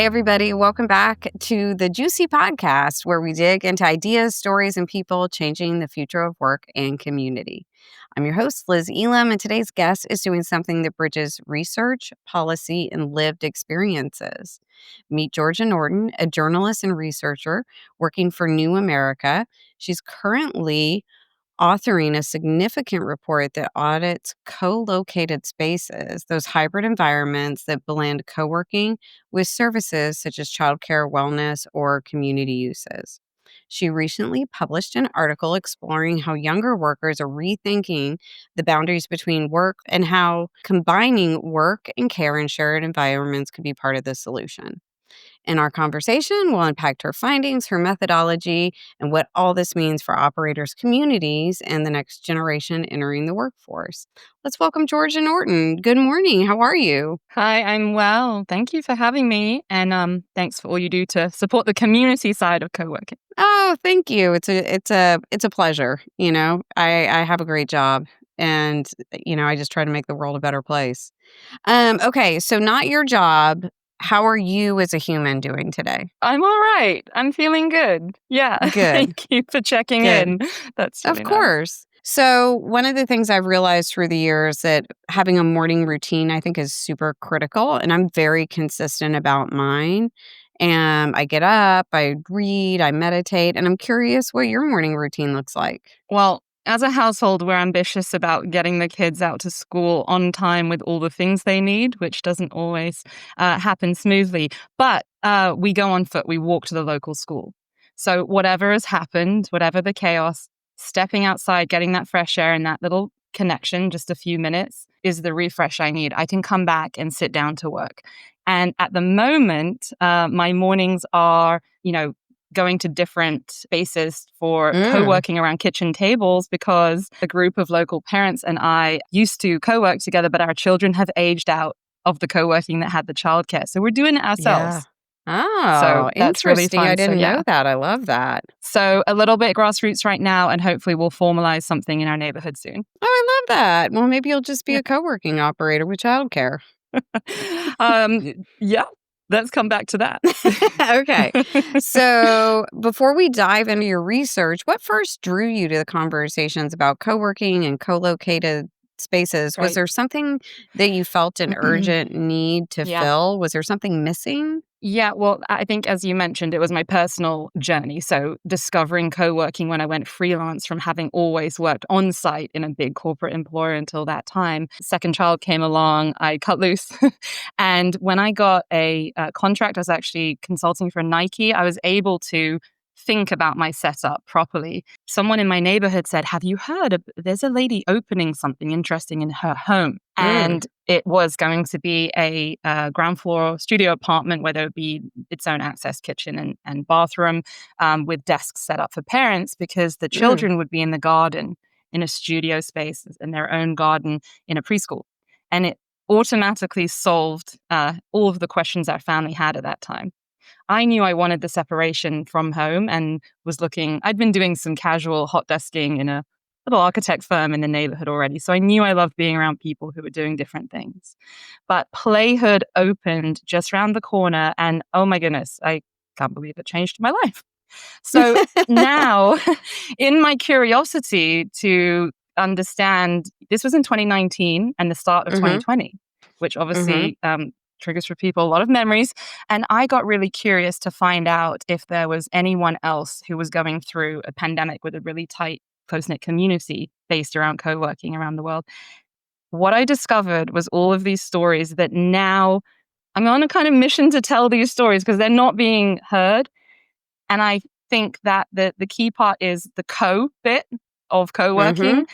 Hey, everybody. Welcome back to the Juicy Podcast, where we dig into ideas, stories, and people changing the future of work and community. I'm your host, Liz Elam, and today's guest is doing something that bridges research, policy, and lived experiences. Meet Georgia Norton, a journalist and researcher working for New America. She's currently authoring a significant report that audits co-located spaces, those hybrid environments that blend co-working with services such as childcare, wellness, or community uses. She recently published an article exploring how younger workers are rethinking the boundaries between work and how combining work and care in shared environments could be part of the solution. In our conversation, we'll unpack her findings, her methodology, and what all this means for operators' communities and the next generation entering the workforce. Let's welcome Georgia Norton. Good morning. How are you? Hi, I'm well. Thank you for having me, and thanks for all you do to support the community side of co-working. Oh, thank you. It's a pleasure. I have a great job, and I just try to make the world a better place. Okay, so not your job. How are you as a human doing today? I'm all right. I'm feeling good. Yeah. Good. Thank you for checking Good. in. That's Of really nice. course. So, one of the things I've realized through the years that having a morning routine I think is super critical, and I'm very consistent about mine. And I get up, I read, I meditate, and I'm curious what your morning routine looks like. Well, as a household, we're ambitious about getting the kids out to school on time with all the things they need, which doesn't always happen smoothly. But we go on foot. We walk to the local school. So whatever has happened, whatever the chaos, stepping outside, getting that fresh air and that little connection, just a few minutes, is the refresh I need. I can come back and sit down to work. And at the moment, my mornings are, going to different spaces for co-working around kitchen tables because a group of local parents and I used to co-work together, but our children have aged out of the co-working that had the childcare. So we're doing it ourselves. Yeah. So Oh, that's really interesting. fun. I didn't So, yeah. know that. I love that. So a little bit grassroots right now, and hopefully we'll formalize something in our neighborhood soon. Oh, I love that. Well, maybe you'll just be a co-working operator with childcare. Yeah, let's come back to that. Okay. So before we dive into your research, what first drew you to the conversations about co-working and co-located spaces? Was Right. there something that you felt an urgent need to Yeah. fill? Was there something missing? Yeah, well, I think as you mentioned, it was my personal journey. So discovering co-working when I went freelance from having always worked on site in a big corporate employer until that time. Second child came along, I cut loose. And when I got a contract, I was actually consulting for Nike. I was able to think about my setup properly. Someone in my neighborhood said, "Have you heard of there's a lady opening something interesting in her home?" And it was going to be a ground floor studio apartment where there would be its own access kitchen and bathroom with desks set up for parents because the children would be in the garden in a studio space in their own garden in a preschool. And it automatically solved all of the questions our family had at that time. I knew I wanted the separation from home and was looking, I'd been doing some casual hot desking in a little architect firm in the neighborhood already. So I knew I loved being around people who were doing different things. But Playhood opened just around the corner and oh my goodness, I can't believe it changed my life. So now in my curiosity to understand, this was in 2019 and the start of 2020, which obviously triggers for people a lot of memories. And I got really curious to find out if there was anyone else who was going through a pandemic with a really tight, close-knit community based around co-working around the world. What I discovered was all of these stories that now I'm on a kind of mission to tell these stories because they're not being heard. And I think that the key part is the co-bit of co-working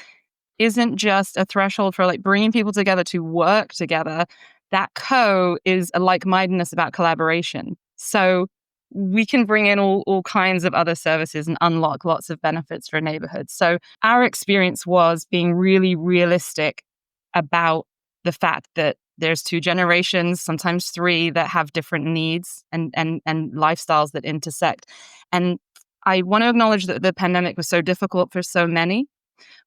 isn't just a threshold for like bringing people together to work together. That co is a like-mindedness about collaboration. So we can bring in all kinds of other services and unlock lots of benefits for neighborhoods. So our experience was being really realistic about the fact that there's two generations, sometimes three, that have different needs and lifestyles that intersect. And I want to acknowledge that the pandemic was so difficult for so many.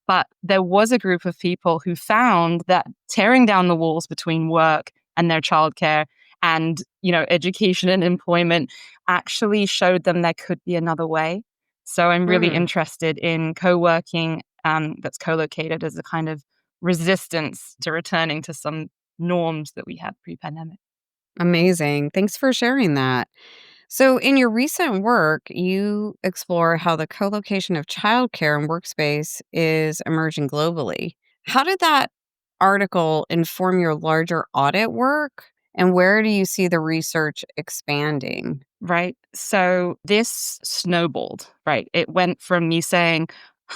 But there was a group of people who found that tearing down the walls between work and their childcare and, education and employment actually showed them there could be another way. So I'm really Hmm. interested in co-working that's co-located as a kind of resistance to returning to some norms that we had pre-pandemic. Amazing. Thanks for sharing that. So, in your recent work, you explore how the co location of childcare and workspace is emerging globally. How did that article inform your larger audit work? And where do you see the research expanding? Right. So this snowballed, right? It went from me saying,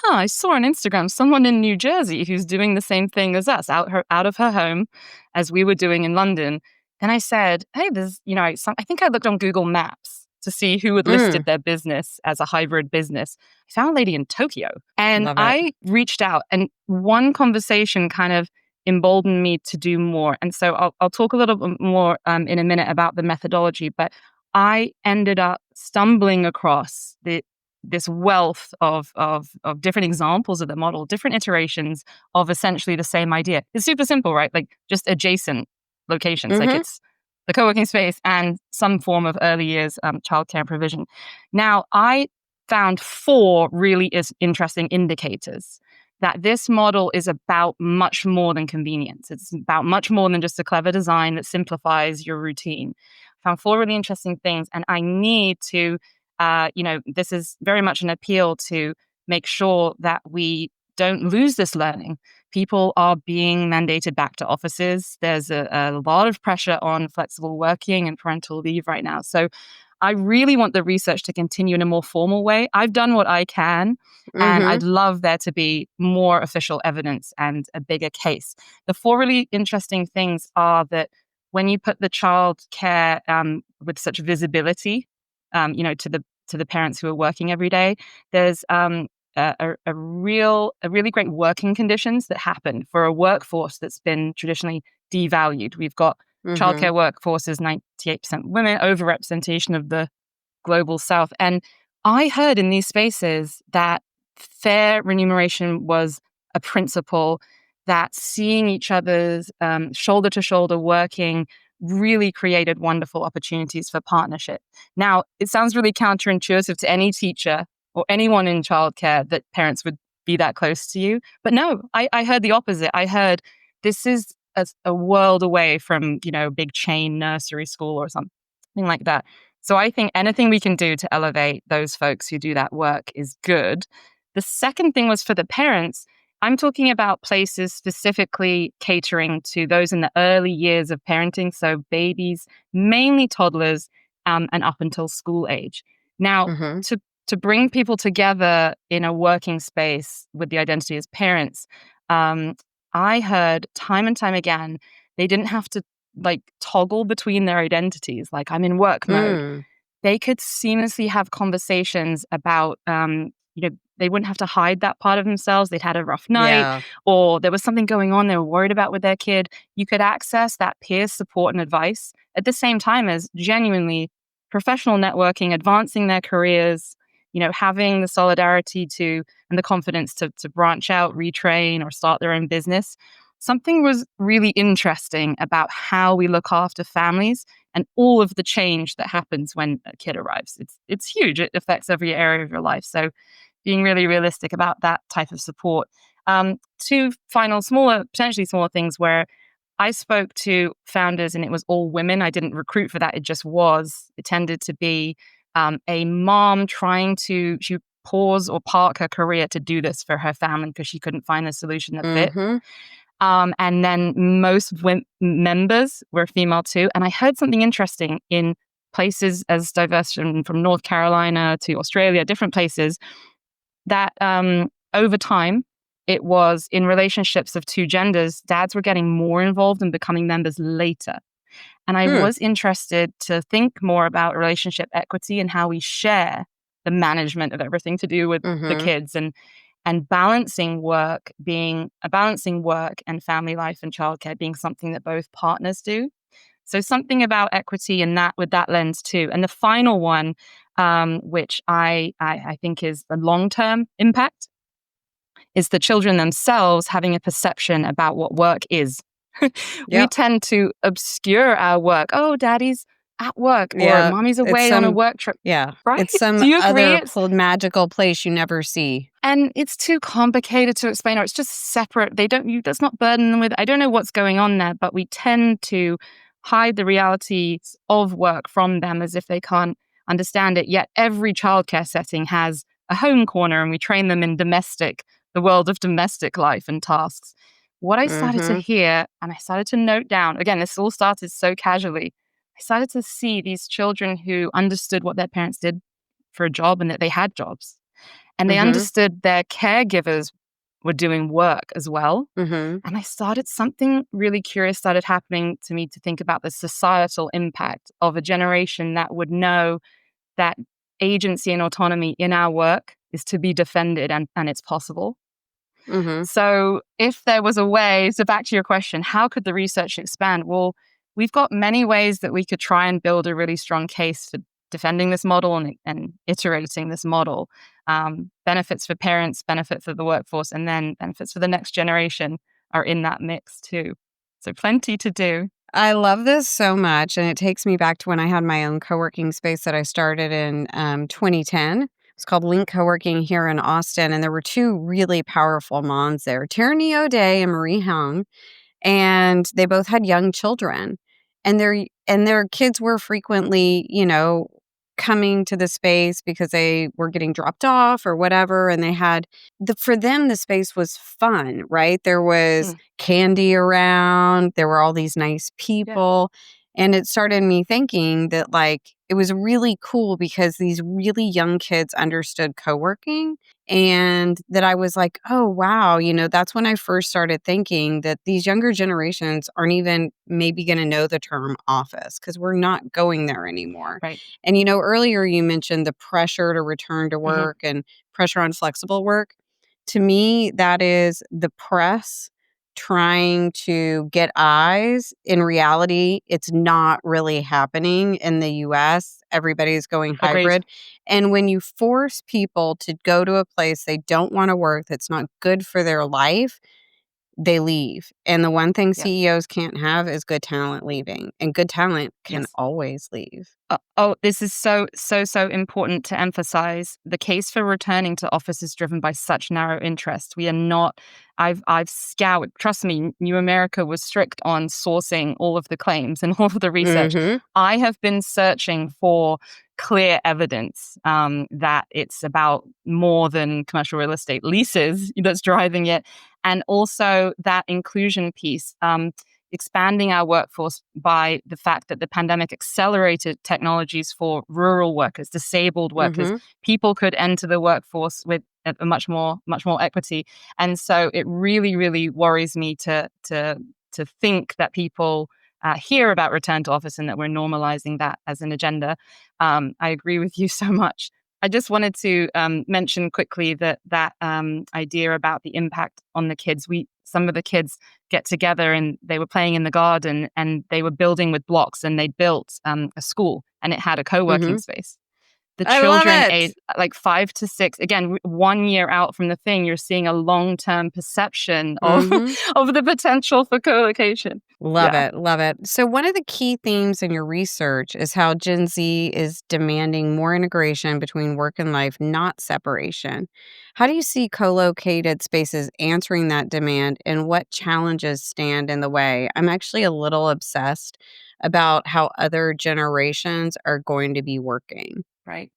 I saw on Instagram someone in New Jersey who's doing the same thing as us out of her home as we were doing in London. Then I said, hey, I think I looked on Google Maps to see who had listed Mm, their business as a hybrid business. I found a lady in Tokyo and love it. I reached out, and one conversation kind of emboldened me to do more. And so I'll talk a little bit more in a minute about the methodology, but I ended up stumbling across this wealth of different examples of the model, different iterations of essentially the same idea. It's super simple, right? Like just adjacent locations. Like Hmm. it's the co-working space and some form of early years childcare provision. Now, I found four really interesting indicators that this model is about much more than convenience. It's about much more than just a clever design that simplifies your routine. Found four really interesting things, and I need to, this is very much an appeal to make sure that we don't lose this learning. People are being mandated back to offices. There's a lot of pressure on flexible working and parental leave right now. So I really want the research to continue in a more formal way. I've done what I can, and Hmm. I'd love there to be more official evidence and a bigger case. The four really interesting things are that when you put the child care with such visibility, to the parents who are working every day, there's really great working conditions that happen for a workforce that's been traditionally devalued. We've got Hmm. childcare workforce is 98% women, overrepresentation of the global south. And I heard in these spaces that fair remuneration was a principle, that seeing each other's shoulder to shoulder working really created wonderful opportunities for partnership. Now, it sounds really counterintuitive to any teacher or anyone in childcare that parents would be that close to you. But no, I heard the opposite. I heard this is a world away from, big chain nursery school or something like that. So I think anything we can do to elevate those folks who do that work is good. The second thing was for the parents. I'm talking about places specifically catering to those in the early years of parenting, so babies, mainly toddlers, and up until school age. Now, Hmm. to bring people together in a working space with the identity as parents, um, I heard time and time again they didn't have to like toggle between their identities. Like I'm in work mode, Mm, they could seamlessly have conversations about, they wouldn't have to hide that part of themselves. They'd had a rough night yeah. or there was something going on they were worried about with their kid. You could access that peer support and advice at the same time as genuinely professional networking, advancing their careers, having the solidarity to and the confidence to branch out, retrain, or start their own business. Something was really interesting about how we look after families and all of the change that happens when a kid arrives. It's huge. It affects every area of your life. So being really realistic about that type of support. Two final smaller, potentially smaller things where I spoke to founders and it was all women. I didn't recruit for that. It just was. It tended to be a mom trying to she would pause or park her career to do this for her family because she couldn't find a solution that fit. Hmm. And then most members were female too. And I heard something interesting in places as diverse from North Carolina to Australia, different places, that over time, it was in relationships of two genders, dads were getting more involved and becoming members later. And I Hmm. was interested to think more about relationship equity and how we share the management of everything to do with the Hmm. kids and balancing work and family life and childcare being something that both partners do. So something about equity and that with that lens too. And the final one, which I think is the long term impact, is the children themselves having a perception about what work is. We Yep. tend to obscure our work. Oh, daddy's at work or Yeah. mommy's It's away on a some work trip, yeah. right? It's some Do you agree? other magical place you never see. And it's too complicated to explain, or it's just separate. They don't, you, that's not burden them with. I don't know what's going on there, but we tend to hide the realities of work from them as if they can't understand it. Yet every childcare setting has a home corner, and we train them in the world of domestic life and tasks. What I started to Mhm. hear, and I started to note down, again, this all started so casually. I started to see these children who understood what their parents did for a job and that they had jobs, and they Mhm. understood their caregivers were doing work as well. Mhm. And I started something really curious started happening to me to think about the societal impact of a generation that would know that agency and autonomy in our work is to be defended, and it's possible. Mhm. So, if there was a way, so back to your question, how could the research expand? Well, we've got many ways that we could try and build a really strong case for defending this model and iterating this model. Benefits for parents, benefit for the workforce, and then benefits for the next generation are in that mix too. So, plenty to do. I love this so much, and it takes me back to when I had my own co-working space that I started in 2010. It's called Link Co-working here in Austin, and there were two really powerful moms there, Tierney O'Day and Marie Hung, and they both had young children, and their kids were frequently, coming to the space because they were getting dropped off or whatever, and they had for them the space was fun, right? There was Mm, candy around, there were all these nice yeah, people, and it started me thinking that like it was really cool because these really young kids understood co-working, and that I was like, "Oh, wow," that's when I first started thinking that these younger generations aren't even maybe gonna know the term office because 'cause we're not going there anymore. right. And, earlier you mentioned the pressure to return to Hmm. work and pressure on flexible work. To me, that is the press trying to get eyes. In reality, it's not really happening in the US. Everybody's going Agreed. hybrid. And when you force people to go to a place they don't want to work, that's not good for their life, they leave. And the one thing Yeah. CEOs can't have is good talent leaving, and good talent can Yes. always leave. Oh, this is so, so, so important to emphasize. The case for returning to office is driven by such narrow interest. We are not, I've scoured, trust me, New America was strict on sourcing all of the claims and all of the research. Mhm. I have been searching for clear evidence that it's about more than commercial real estate leases that's driving it. And also that inclusion piece. Expanding our workforce by the fact that the pandemic accelerated technologies for rural workers, disabled workers. Mhm. People could enter the workforce with a much more equity, and so it really, really worries me to think that people hear about return to office and that we're normalizing that as an agenda. I agree with you so much. I just wanted to mention quickly that idea about the impact on the kids. Some of the kids get together and they were playing in the garden and they were building with blocks, and they built a school, and it had a co-working Mhm. space. The I love children it. aged like 5 to 6, again, 1 year out from the thing, you're seeing a long-term perception of Mhm. of the potential for co-location. Love Yeah. it, love it. So one of the key themes in your research is how Gen Z is demanding more integration between work and life, not separation. How do you see co-located spaces answering that demand, and what challenges stand in the way? I'm actually a little obsessed about how other generations are going to be working. Right.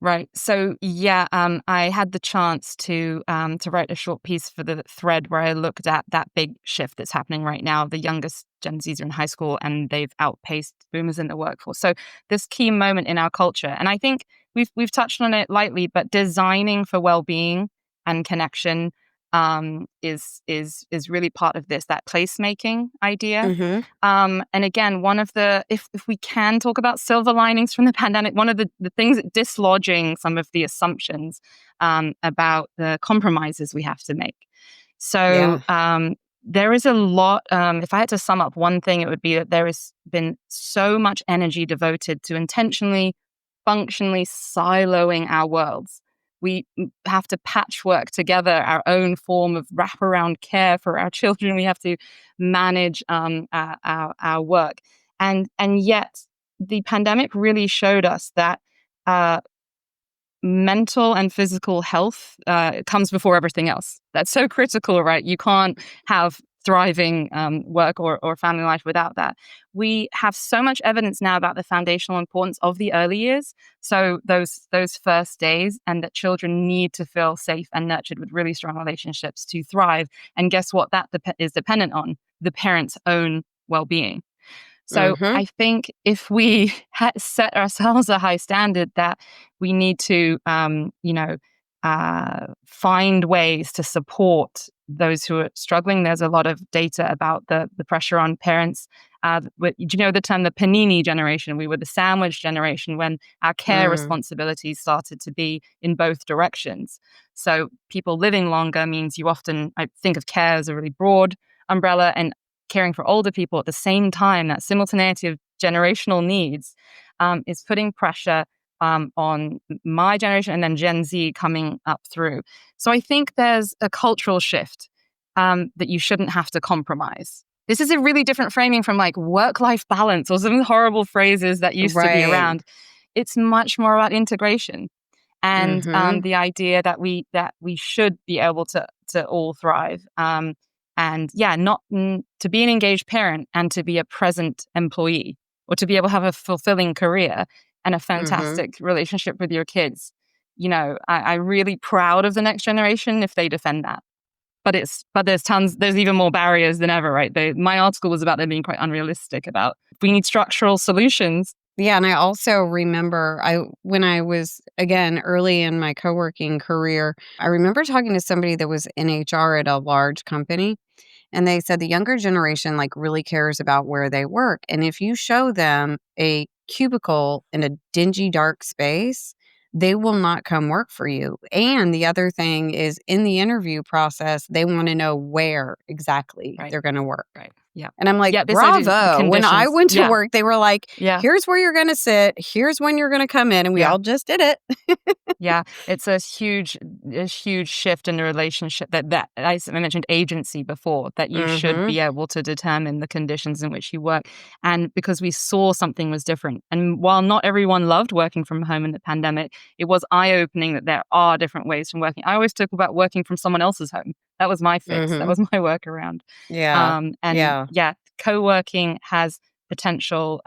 Right. So yeah, I had the chance to write a short piece for the thread where I looked at that big shift that's happening right now. The youngest Gen Zs are in high school, and they've outpaced boomers in the workforce. So this key moment in our culture, and I think we've touched on it lightly, but designing for well-being and connection is really part of this, that placemaking idea. Mhm. And again, one of the, if we can talk about silver linings from the pandemic, one of the things dislodging some of the assumptions about the compromises we have to make. So Yeah. there is a lot. If I had to sum up one thing, it would be that there has been so much energy devoted to intentionally, functionally siloing our worlds. We have to patchwork together our own form of wraparound care for our children. We have to manage our work. And yet the pandemic really showed us that mental and physical health comes before everything else. That's so critical, right? You can't have thriving work or family life without that. We have so much evidence now about the foundational importance of the early years. So those first days, and that children need to feel safe and nurtured with really strong relationships to thrive. And guess what? That is dependent on the parent's own well-being. So Mm-hmm. I think if we set ourselves a high standard, that we need to, find ways to support those who are struggling. There's a lot of data about the pressure on parents. Do you know the term the panini generation? We were the sandwich generation when our care Mm. responsibilities started to be in both directions. So people living longer means I think of care as a really broad umbrella, and caring for older people at the same time, that simultaneity of generational needs is putting pressure on my generation and then Gen Z coming up through. So I think there's a cultural shift that you shouldn't have to compromise. This is a really different framing from like work-life balance or some horrible phrases that used to be Right. around. It's much more about integration and Mm-hmm. the idea that we should be able to all thrive. And yeah, not to be an engaged parent and to be a present employee, or to be able to have a fulfilling career and a Mm-hmm. fantastic relationship with your kids. I'm really proud of the next generation if they defend that. But there's even more barriers than ever, right? My article was about them being quite unrealistic about we need structural solutions. Yeah, and I also remember when I was, again, early in my co-working career, I remember talking to somebody that was in HR at a large company, and they said the younger generation, like, really cares about where they work, and if you show them a cubicle in a dingy, dark space, they will not come work for you. And the other thing is, in the interview process, they wanna know where exactly Right. they're gonna work. Right. Yeah. And I'm like, Yeah. This idea of the "Bravo." When I conditions. went to Yeah. work, they were like, Yeah. "Here's where you're gonna sit. Here's when you're gonna come in," and we Yeah. all just did it. Yeah, it's a huge shift in the relationship that I mentioned agency before, that you should Mhm. be able to determine the conditions in which you work. And because we saw something was different. And while not everyone loved working from home in the pandemic, it was eye-opening that there are different ways from working. I always talk about working from someone else's home. That was my fix. That Mhm. was my workaround. Yeah. And Yeah. yeah, co-working has potential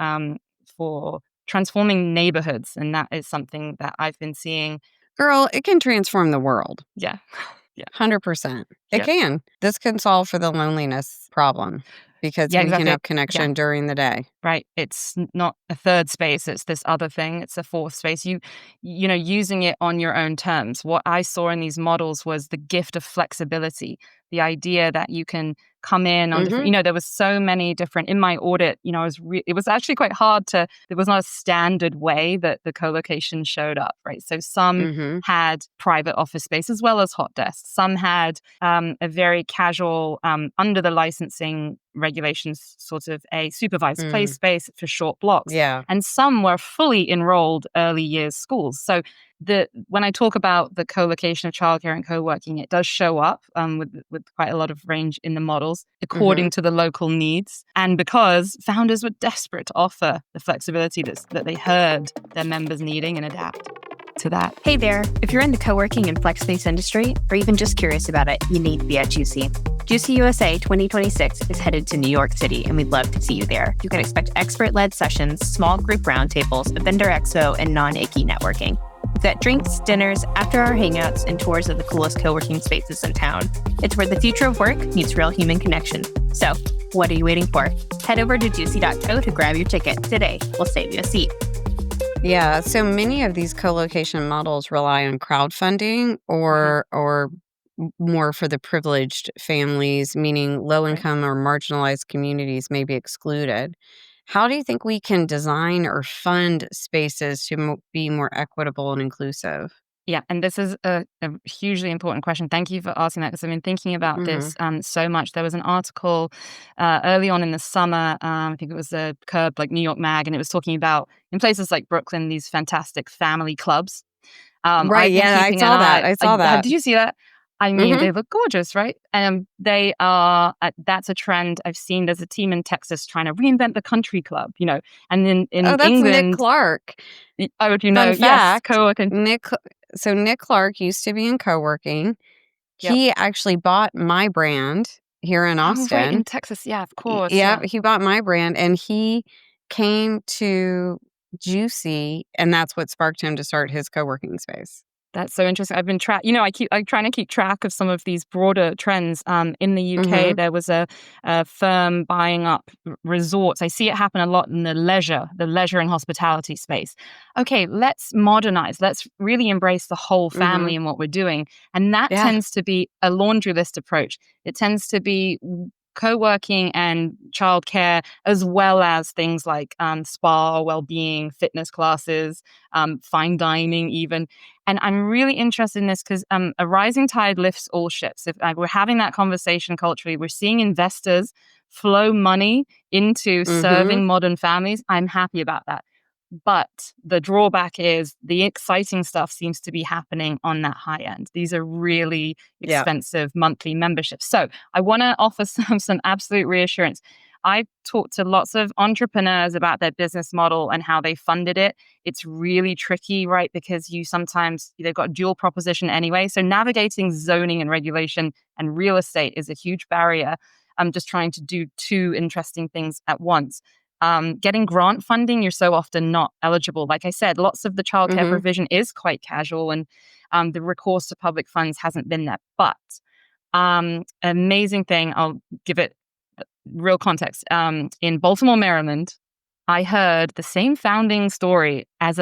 for transforming neighborhoods. And that is something that I've been seeing. Girl, it can transform the world. Yeah. Yeah. 100%. It Yeah. can. This can solve for the loneliness problem because Yeah, we can exactly. have Yeah. connection during the day. Right. It's not a third space, it's this other thing, it's a fourth space. Using it on your own terms. What I saw in these models was the gift of flexibility, the idea that you can come in on different, Mhm. there was so many different in my audit, it was actually quite hard to there was not a standard way that the co-location showed up, right? So some Mhm. had private office space as well as hot desks. Some had a very casual, under the licensing regulations, sort of a supervised play Mm. space for short blocks. Yeah. And some were fully enrolled early years schools. So when I talk about the co-location of childcare and co-working, it does show up with quite a lot of range in the models according Mhm. to the local needs. And because founders were desperate to offer the flexibility that they heard their members needing and adapt to that. Hey there. If you're in the co-working and flex space industry, or even just curious about it, you need to be at Juicy. Juicy USA 2026 is headed to New York City, and we'd love to see you there. You can expect expert-led sessions, small group roundtables, a vendor expo, and non-icky networking. We've got drinks, dinners, after-hour hangouts, and tours of the coolest co-working spaces in town. It's where the future of work meets real human connection. So, what are you waiting for? Head over to juicy.co to grab your ticket today. We'll save you a seat. Yeah, so many of these co-location models rely on crowdfunding or more for the privileged families, meaning low Right. income or marginalized communities may be excluded. How do you think we can design or fund spaces to be more equitable and inclusive? Yeah, and this is a hugely important question. Thank you for asking that, because I've been thinking about Mhm. this so much. There was an article early on in the summer, I think it was a Curb, like New York Mag, and it was talking about in places like Brooklyn, these fantastic family clubs. Right. I've been Yeah, I keeping an saw that. eye. I saw that. Did you see that? I mean, Hmm. they look gorgeous, right? They are. That's a trend I've seen. There's a team in Texas trying to reinvent the country club, and then Oh, in that's Nick England, Clark. oh, if you Fun know, yes, fact, co-working. Nick Clark used to be in coworking. Yep. He actually bought my brand here in Oh, right, in Austin. Texas. Yeah, of course. Yep, Yeah. he bought my brand and he came to Juicy, and that's what sparked him to start his co-working space. That's so interesting. I've been I'm trying to keep track of some of these broader trends. In the UK, Mhm. there was a firm buying up resorts. I see it happen a lot in the leisure and hospitality space. Okay, let's modernize. Let's really embrace the whole family Mhm. in what we're doing. And that Yeah. tends to be a laundry list approach. It tends to be co-working and childcare, as well as things like spa, well-being, fitness classes, fine dining, even. And I'm really interested in this because a rising tide lifts all ships. If we're having that conversation culturally, we're seeing investors flow money into Mhm. serving modern families. I'm happy about that. But the drawback is the exciting stuff seems to be happening on that high end. These are really Yeah. expensive monthly memberships. So I want to offer some absolute reassurance. I've talked to lots of entrepreneurs about their business model and how they funded it. It's really tricky, right? Because they've got dual proposition anyway. So navigating zoning and regulation and real estate is a huge barrier. I'm just trying to do two interesting things at once. Getting grant funding, you're so often not eligible. Like I said, lots of the childcare Mhm. provision is quite casual, and the recourse to public funds hasn't been there. But amazing thing, I'll give it real context. In Baltimore, Maryland, I heard the same founding story as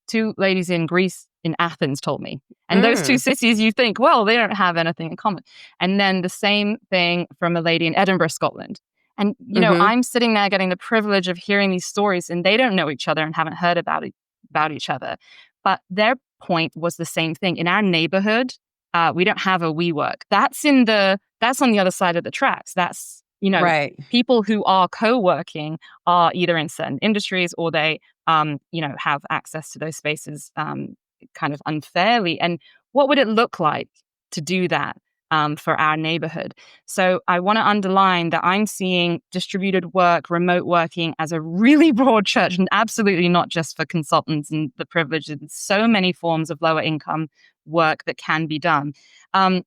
two ladies in Greece, in Athens, told me. And those two Mm. cities, you think, well, they don't have anything in common. And then the same thing from a lady in Edinburgh, Scotland. And, Mhm. I'm sitting there getting the privilege of hearing these stories, and they don't know each other and haven't heard about each other. But their point was the same thing. In our neighborhood, we don't have a WeWork. That's on the other side of the tracks. That's, Right. people who are co-working are either in certain industries or they, have access to those spaces kind of unfairly. And what would it look like to do that for our neighborhood? So I want to underline that I'm seeing distributed work, remote working as a really broad church, and absolutely not just for consultants and the privileged. And so many forms of lower income work that can be done.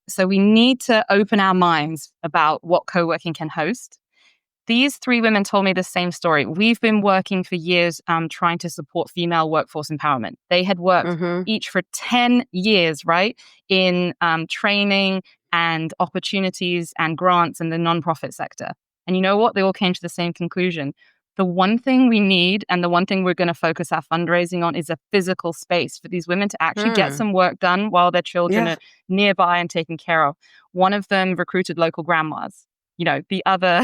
So we need to open our minds about what co-working can host. These three women told me the same story. We've been working for years trying to support female workforce empowerment. They had worked Mhm. each for 10 years, right, in training and opportunities and grants in the nonprofit sector. And you know what? They all came to the same conclusion. The one thing we need and the one thing we're going to focus our fundraising on is a physical space for these women to actually get Mm. some work done while their children Yeah. are nearby and taken care of. One of them recruited local grandmas. The other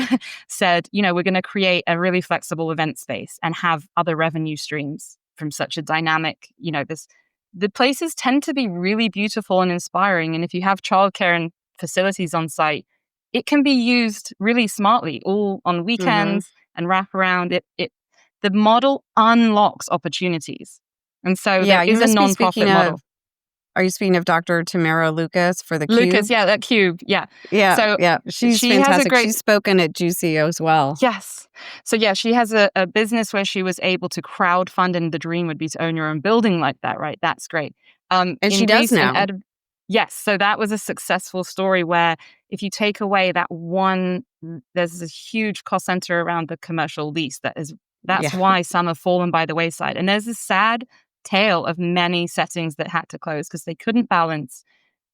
said, we're going to create a really flexible event space and have other revenue streams from such a dynamic, the places tend to be really beautiful and inspiring. And if you have childcare and facilities on site, it can be used really smartly, all on Mhm. weekends and wrap around it. The model unlocks opportunities. And so there Yeah, you is a must be nonprofit speaking model. of are you speaking of Dr. Tamara Lucas for the Lucas, Cube? yeah, that cube. Yeah. Yeah, So yeah, she's she has a fantastic. great She's spoken at Juicy as well, Yes. So yeah, she has a business where she was able to crowdfund, and the dream would be to own your own building like that, right? That's great. and In she does Greece, now. yes. So that was a successful story where if you take away that one, there's a huge cost center around the commercial lease that's Yeah. why some have fallen by the wayside. And there's a sad tale of many settings that had to close because they couldn't balance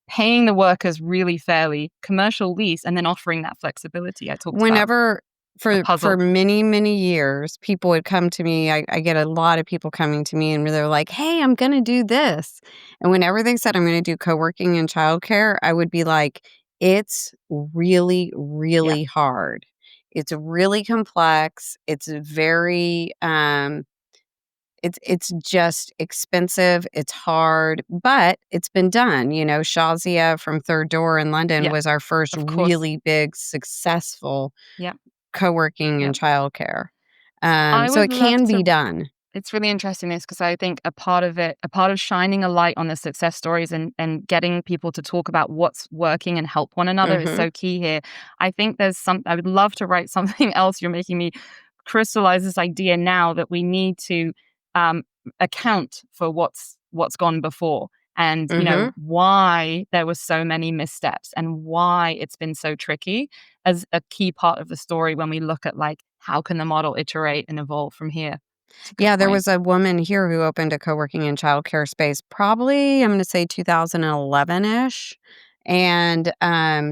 paying the workers really fairly, commercial lease, and then offering that flexibility I talked about. Whenever A for puzzle. many, many years, people would come to me. I get a lot of people coming to me and they're like, "Hey, I'm gonna do this." And whenever they said I'm gonna do co-working and childcare, I would be like, "It's really, Yeah. really hard. It's really complex. It's very it's just expensive, it's hard, but it's been done. Shazia from Third Door in London Yeah, was our first of course. really big, successful Yeah, co-working yeah. and childcare. I So would it love can be to done. It's really interesting this because I think a part of shining a light on the success stories and getting people to talk about what's working and help one another is Mhm. so key here. I think I would love to write something else. You're making me crystallize this idea now that we need to um, account for what's gone before and, Mhm. why there were so many missteps and why it's been so tricky as a key part of the story when we look at like, how can the model iterate and evolve from here? It's a good Yeah, there point. was a woman here who opened a co-working and childcare space, probably, I'm gonna say 2011-ish, and,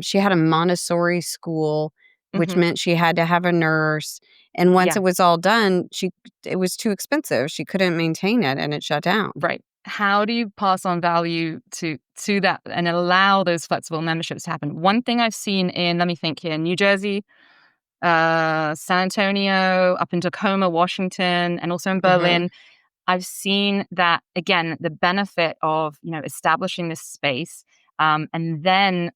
she had a Montessori school, which Mhm. meant she had to have a nurse, and once Yeah, it was all done, it was too expensive, she couldn't maintain it, and it shut down. right. How do you pass on value to that and allow those flexible memberships to happen? One thing I've seen in, let me think here, New Jersey, San Antonio, up in Tacoma, Washington, and also in Mhm. Berlin, I've seen that again, the benefit of establishing this space and then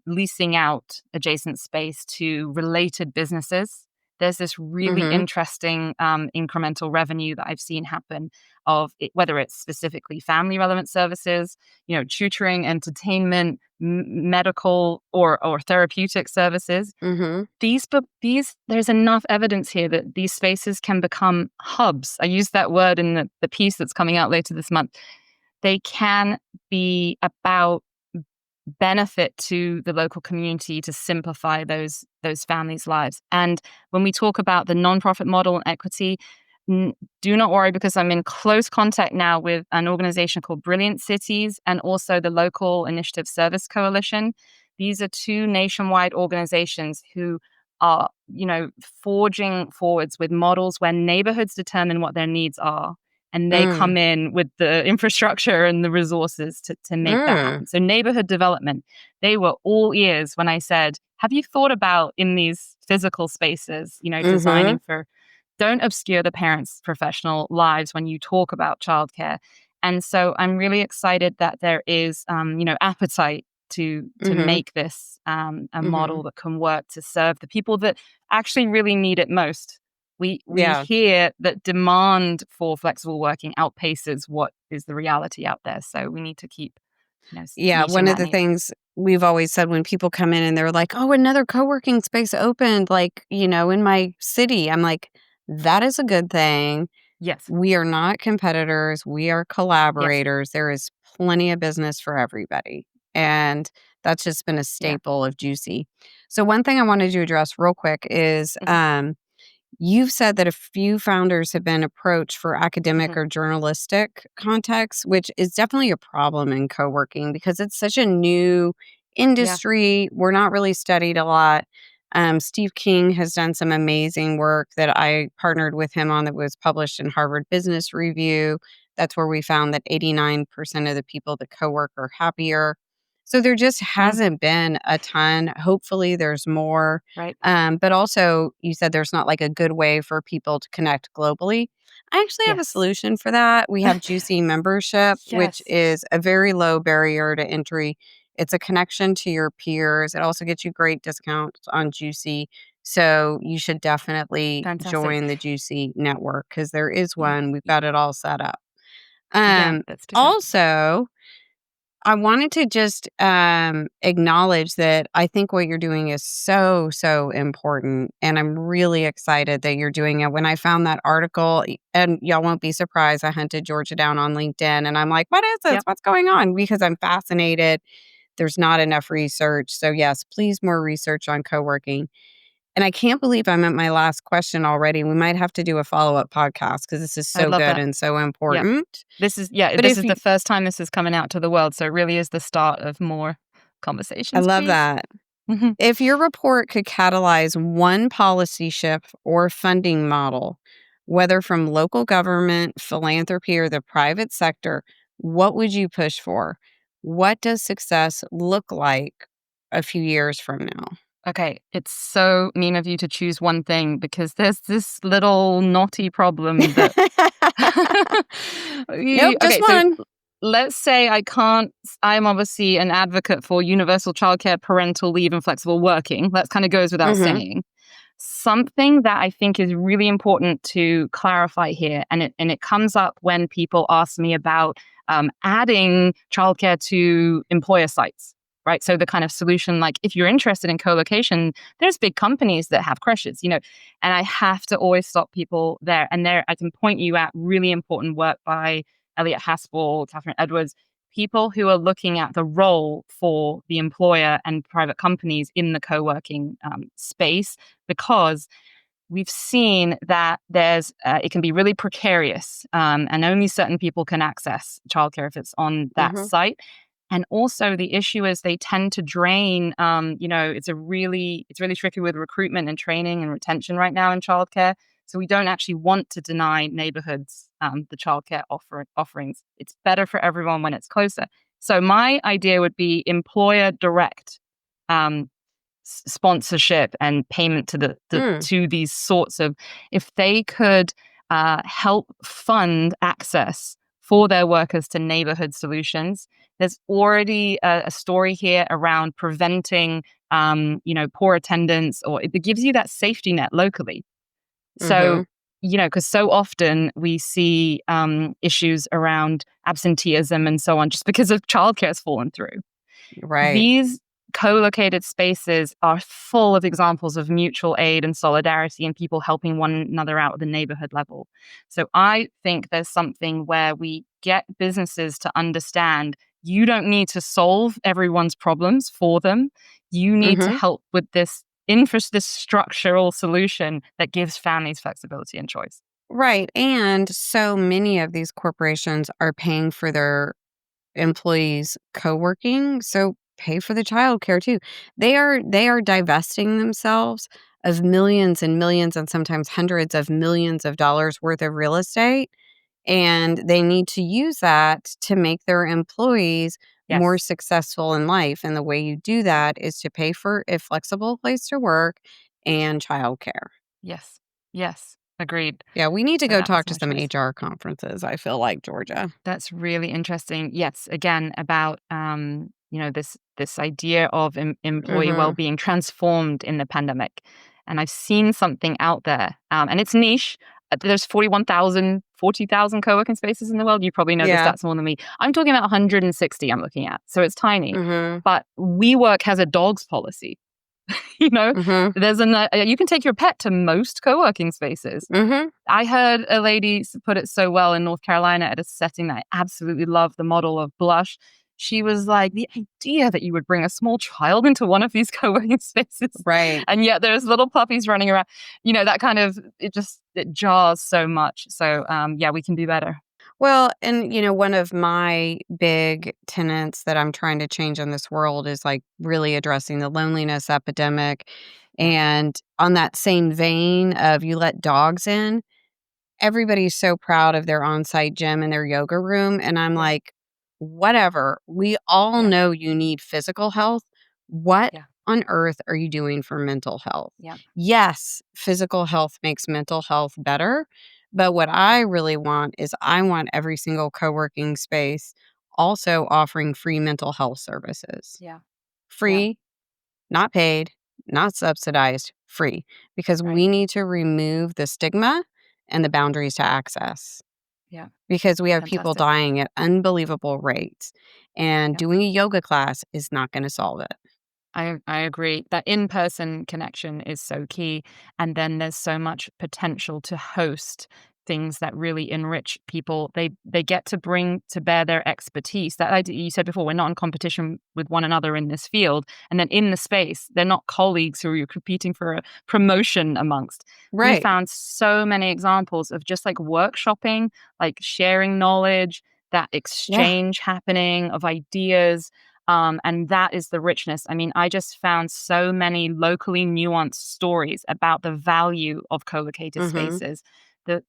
leasing out adjacent space to related businesses. There's this really Mhm. interesting incremental revenue that I've seen happen of it, whether it's specifically family relevant services, tutoring, entertainment, medical or therapeutic services. Mhm. These there's enough evidence here that these spaces can become hubs. I use that word in the piece that's coming out later this month. They can be about benefit to the local community to simplify those families' lives. And when we talk about the nonprofit model and equity, do not worry because I'm in close contact now with an organization called Brilliant Cities and also the Local Initiative Service Coalition. These are two nationwide organizations who are, forging forwards with models where neighborhoods determine what their needs are and they Mm. come in with the infrastructure and the resources to make that Mm. happen. So neighborhood development, they were all ears when I said, have you thought about in these physical spaces, designing Mhm. for, don't obscure the parents' professional lives when you talk about childcare. And so I'm really excited that there is, appetite to Mhm. make this a model Mhm. that can work to serve the people that actually really need it most. We Yeah. hear that demand for flexible working outpaces what is the reality out there. So we need to keep, Yeah, meeting one of that the need. things we've always said when people come in and they're like, "Oh, another co-working space opened, like, in my city." I'm like, "That is a good thing. Yes. We are not competitors. We are Yes. collaborators. There is plenty of business for everybody." And that's just been a Yeah. staple of Juicy. So one thing I wanted to address real quick is, Hmm. you've said that a few founders have been approached for academic Hmm. or journalistic contexts, which is definitely a problem in co-working because it's such a new Yeah. industry. We're not really studied a lot. Steve King has done some amazing work that I partnered with him on that was published in Harvard Business Review. That's where we found that 89% of the people that co-work are happier. So there just Mm, hasn't been a ton. Hopefully, there's more. right. But also, you said there's not like a good way for people to connect globally. I actually have a Yes. solution for that. We have Juicy membership, which Yes. is a very low barrier to entry. It's a connection to your peers. It also gets you great discounts on Juicy. So you should definitely Fantastic. join the Juicy network because there is Y- one. We've y- got it all set up. Yeah, Um, let's do that. Also, I wanted to just acknowledge that I think what you're doing is so, so important. And I'm really excited that you're doing it. When I found that article, and y'all won't be surprised, I hunted Georgia down on LinkedIn and I'm like, what is this? Yep. What's going on? Because I'm fascinated. There's not enough research. So, yes, please, more research on co working. And I can't believe I'm at my last question already. We might have to do a follow up podcast because this is I'd so love good that. and so Yep. important. But This if is you, the first time this is coming out to the world. So it really is the start of more I conversations, love please. that. Mhm. If your report could catalyze one policy shift or funding model, whether from local government, philanthropy, or the private sector, what would you push for? What does success look like a few years from now? Okay, it's so mean of you to choose one thing because there's this little knotty problem that Nope, just okay, so one. let's say I'm obviously an advocate for universal childcare, parental leave, and flexible working. That kind of goes without Mhm. saying. something that I think is really important to clarify here, and it comes up when people ask me about adding childcare to employer sites, right? So the kind of solution, like if you're interested in co-location, there's big companies that have creches, and I have to always stop people there. And there, I can point you at really important work by Elliot Haspel, Catherine Edwards, people who are looking at the role for the employer and private companies in the co-working space, because we've seen that it can be really precarious, and only certain people can access childcare if it's on that Mm-hmm. site. And also the issue is they tend to drain. It's really tricky with recruitment and training and retention right now in childcare. So we don't actually want to deny neighborhoods the childcare offerings. It's better for everyone when it's closer. So my idea would be employer direct um, sponsorship and payment to these sorts of, if they could help fund access for their workers to neighborhood solutions. There's already a story here around preventing poor attendance, or it gives you that safety net locally. Mm-hmm. So, because so often we see issues around absenteeism and so on, just because of childcare has fallen through. Right. These co-located spaces are full of examples of mutual aid and solidarity and people helping one another out at the neighborhood level. So I think there's something where we get businesses to understand you don't need to solve everyone's problems for them. You need to Mm-hmm. help with this this structural solution that gives families flexibility and choice. Right. And so many of these corporations are paying for their employees co-working, so pay for the childcare too. They are divesting themselves of millions and millions and sometimes hundreds of millions of dollars worth of real estate, and they need to use that to make their employees more Yes. successful in life. And the way you do that is to pay for a flexible place to work and childcare. Yes. Yes. Agreed. Yeah, we need to So go that was talk to my some choice. HR conferences, I feel like, Georgia. That's really interesting. Yes, again about this idea of employee Mhm. well-being transformed in the pandemic, and I've seen something out there, and it's niche. There's 40,000 co-working spaces in the world. You probably know the Yeah. stats more than me. I'm talking about 160. I'm looking at, so it's tiny. Mhm. But WeWork has a dogs policy. you know, Mhm. you can take your pet to most co-working spaces. Mhm. I heard a lady put it so well in North Carolina at a setting that I absolutely love, the model of Blush. She was like, the idea that you would bring a small child into one of these co-working spaces, Right. and yet there's little puppies running around, that kind of, it jars so much. So, yeah, we can do better. Well, and one of my big tenets that I'm trying to change in this world is like really addressing the loneliness epidemic. Yeah, And on that same vein of you let dogs in, everybody's so proud of their on-site gym and their yoga room, and I'm yeah, like, "Whatever. We all yeah, know you need physical health. What yeah, on earth are you doing for mental health?" yeah, Yes, physical health makes mental health better, but what I yeah, really want is I want every single co-working space also offering free mental health services. yeah, yeah. Free, not paid, not subsidized, free, because Right. we need to remove the stigma and the boundaries to access Yeah. because we have people Fantastic. dying at unbelievable rates, and Yeah. doing a yoga class is not going to solve it. I agree. That in-person connection is so key, and then there's so much potential to host things that really enrich people. They get to bring to bear their expertise. That idea you said before, we're not in competition with one another in this field, and then in the space, they're not colleagues who you're competing for a promotion amongst. We Right. found so many examples of just like workshopping, like sharing knowledge, that Yeah. exchange happening of ideas, and that is the richness. I mean, I just found so many locally nuanced stories about the value of co-located Mhm. spaces, the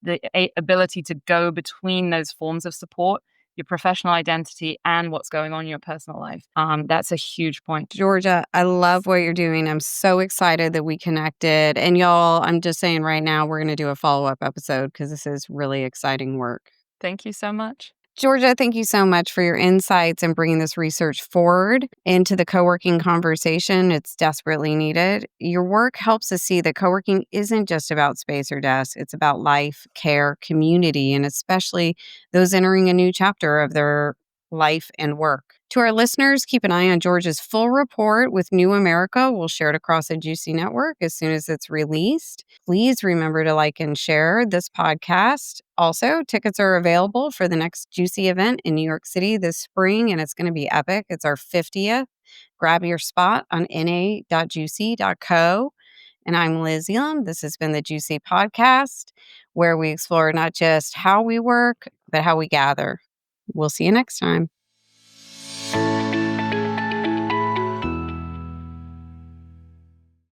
ability to go between those forms of support, your professional identity, and what's going on in your personal life. That's a huge point. Georgia, I love what you're doing. I'm so excited that we connected. And y'all, I'm just saying right now, we're going to do a follow up episode because this is really exciting work. Thank you so much. Georgia, thank you so much for your insights and bringing this research forward into the co-working conversation. It's desperately needed. Your work helps us see that co-working isn't just about space or desks. It's about life, care, community, and especially those entering a new chapter of their life and work. To our listeners, keep an eye on Georgia's full report with New America. We'll share it across the Juicy Network as soon as it's released. Please remember to like and share this podcast. Also, tickets are available for the next Juicy event in New York City this spring, and it's going to be epic. It's our 50th. Grab your spot on na.juicy.co. And I'm Liz Elam. This has been the Juicy Podcast, where we explore not just how we work, but how we gather. We'll see you next time.